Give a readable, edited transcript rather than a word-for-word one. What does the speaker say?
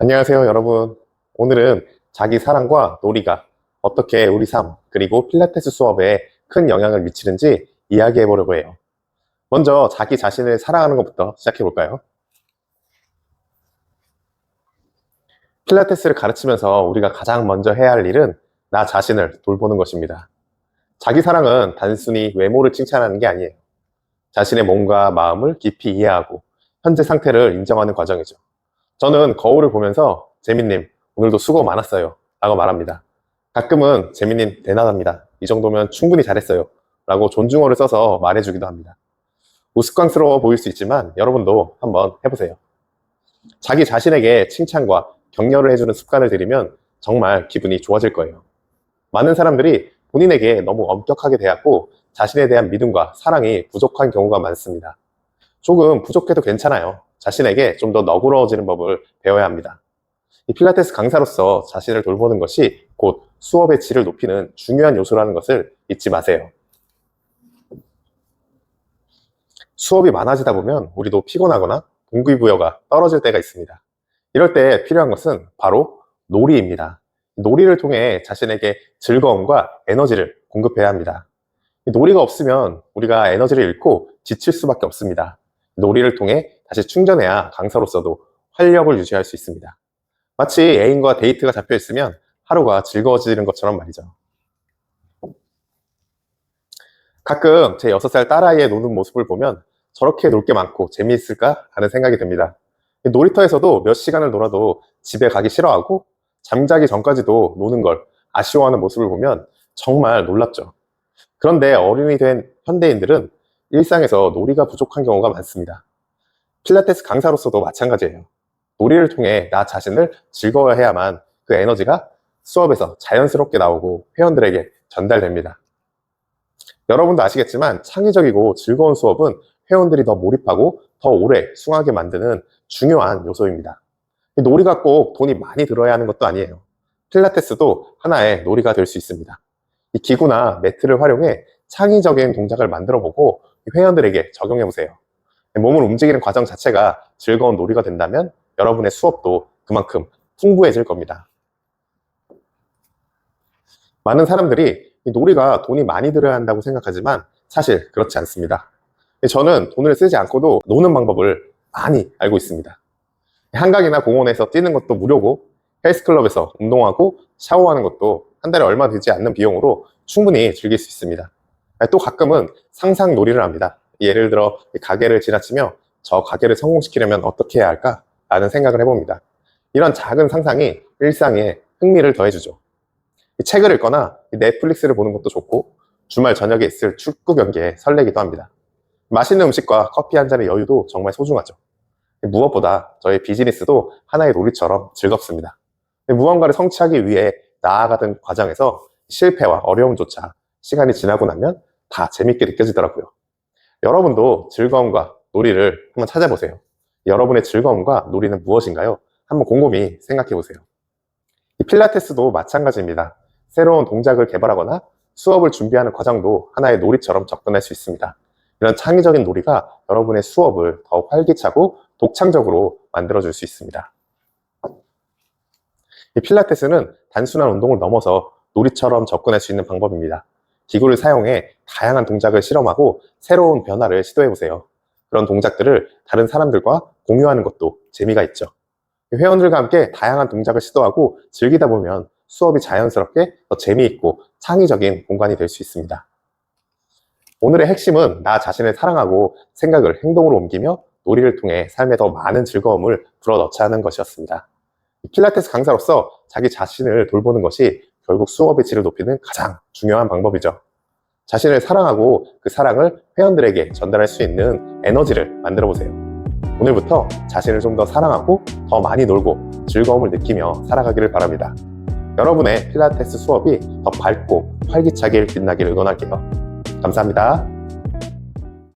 안녕하세요, 여러분. 오늘은 자기 사랑과 놀이가 어떻게 우리 삶, 그리고 필라테스 수업에 큰 영향을 미치는지 이야기해 보려고 해요. 먼저 자기 자신을 사랑하는 것부터 시작해 볼까요? 필라테스를 가르치면서 우리가 가장 먼저 해야 할 일은 나 자신을 돌보는 것입니다. 자기 사랑은 단순히 외모를 칭찬하는 게 아니에요. 자신의 몸과 마음을 깊이 이해하고 현재 상태를 인정하는 과정이죠. 저는 거울을 보면서 재민님, 오늘도 수고 많았어요 라고 말합니다. 가끔은 재민님 대단합니다. 이 정도면 충분히 잘했어요 라고 존중어를 써서 말해주기도 합니다. 우스꽝스러워 보일 수 있지만 여러분도 한번 해보세요. 자기 자신에게 칭찬과 격려를 해주는 습관을 들이면 정말 기분이 좋아질 거예요. 많은 사람들이 본인에게 너무 엄격하게 대하고 자신에 대한 믿음과 사랑이 부족한 경우가 많습니다. 조금 부족해도 괜찮아요. 자신에게 좀 더 너그러워지는 법을 배워야 합니다. 이 필라테스 강사로서 자신을 돌보는 것이 곧 수업의 질을 높이는 중요한 요소라는 것을 잊지 마세요. 수업이 많아지다 보면 우리도 피곤하거나 동기부여가 떨어질 때가 있습니다. 이럴 때 필요한 것은 바로 놀이입니다. 놀이를 통해 자신에게 즐거움과 에너지를 공급해야 합니다. 놀이가 없으면 우리가 에너지를 잃고 지칠 수밖에 없습니다. 놀이를 통해 다시 충전해야 강사로서도 활력을 유지할 수 있습니다. 마치 애인과 데이트가 잡혀 있으면 하루가 즐거워지는 것처럼 말이죠. 가끔 제 6살 딸아이의 노는 모습을 보면 저렇게 놀 게 많고 재미있을까 하는 생각이 듭니다. 놀이터에서도 몇 시간을 놀아도 집에 가기 싫어하고 잠자기 전까지도 노는 걸 아쉬워하는 모습을 보면 정말 놀랍죠. 그런데 어른이 된 현대인들은 일상에서 놀이가 부족한 경우가 많습니다. 필라테스 강사로서도 마찬가지예요. 놀이를 통해 나 자신을 즐거워해야만 그 에너지가 수업에서 자연스럽게 나오고 회원들에게 전달됩니다. 여러분도 아시겠지만 창의적이고 즐거운 수업은 회원들이 더 몰입하고 더 오래 수강하게 만드는 중요한 요소입니다. 놀이가 꼭 돈이 많이 들어야 하는 것도 아니에요. 필라테스도 하나의 놀이가 될 수 있습니다. 이 기구나 매트를 활용해 창의적인 동작을 만들어 보고 회원들에게 적용해 보세요. 몸을 움직이는 과정 자체가 즐거운 놀이가 된다면 여러분의 수업도 그만큼 풍부해질 겁니다. 많은 사람들이 이 놀이가 돈이 많이 들어야 한다고 생각하지만 사실 그렇지 않습니다. 저는 돈을 쓰지 않고도 노는 방법을 많이 알고 있습니다. 한강이나 공원에서 뛰는 것도 무료고 헬스클럽에서 운동하고 샤워하는 것도 한 달에 얼마 들지 않는 비용으로 충분히 즐길 수 있습니다. 또 가끔은 상상 놀이를 합니다. 예를 들어 가게를 지나치며 저 가게를 성공시키려면 어떻게 해야 할까? 라는 생각을 해봅니다. 이런 작은 상상이 일상에 흥미를 더해주죠. 책을 읽거나 넷플릭스를 보는 것도 좋고 주말 저녁에 있을 축구 경기에 설레기도 합니다. 맛있는 음식과 커피 한 잔의 여유도 정말 소중하죠. 무엇보다 저의 비즈니스도 하나의 놀이처럼 즐겁습니다. 무언가를 성취하기 위해 나아가던 과정에서 실패와 어려움조차 시간이 지나고 나면 다 재밌게 느껴지더라고요. 여러분도 즐거움과 놀이를 한번 찾아보세요. 여러분의 즐거움과 놀이는 무엇인가요? 한번 곰곰이 생각해 보세요. 이 필라테스도 마찬가지입니다. 새로운 동작을 개발하거나 수업을 준비하는 과정도 하나의 놀이처럼 접근할 수 있습니다. 이런 창의적인 놀이가 여러분의 수업을 더 활기차고 독창적으로 만들어줄 수 있습니다. 이 필라테스는 단순한 운동을 넘어서 놀이처럼 접근할 수 있는 방법입니다. 기구를 사용해 다양한 동작을 실험하고 새로운 변화를 시도해보세요. 그런 동작들을 다른 사람들과 공유하는 것도 재미가 있죠. 회원들과 함께 다양한 동작을 시도하고 즐기다 보면 수업이 자연스럽게 더 재미있고 창의적인 공간이 될 수 있습니다. 오늘의 핵심은 나 자신을 사랑하고 생각을 행동으로 옮기며 놀이를 통해 삶에 더 많은 즐거움을 불어넣자 하는 것이었습니다. 필라테스 강사로서 자기 자신을 돌보는 것이 결국 수업의 질을 높이는 가장 중요한 방법이죠. 자신을 사랑하고 그 사랑을 회원들에게 전달할 수 있는 에너지를 만들어 보세요. 오늘부터 자신을 좀 더 사랑하고 더 많이 놀고 즐거움을 느끼며 살아가기를 바랍니다. 여러분의 필라테스 수업이 더 밝고 활기차게 빛나기를 응원할게요. 감사합니다.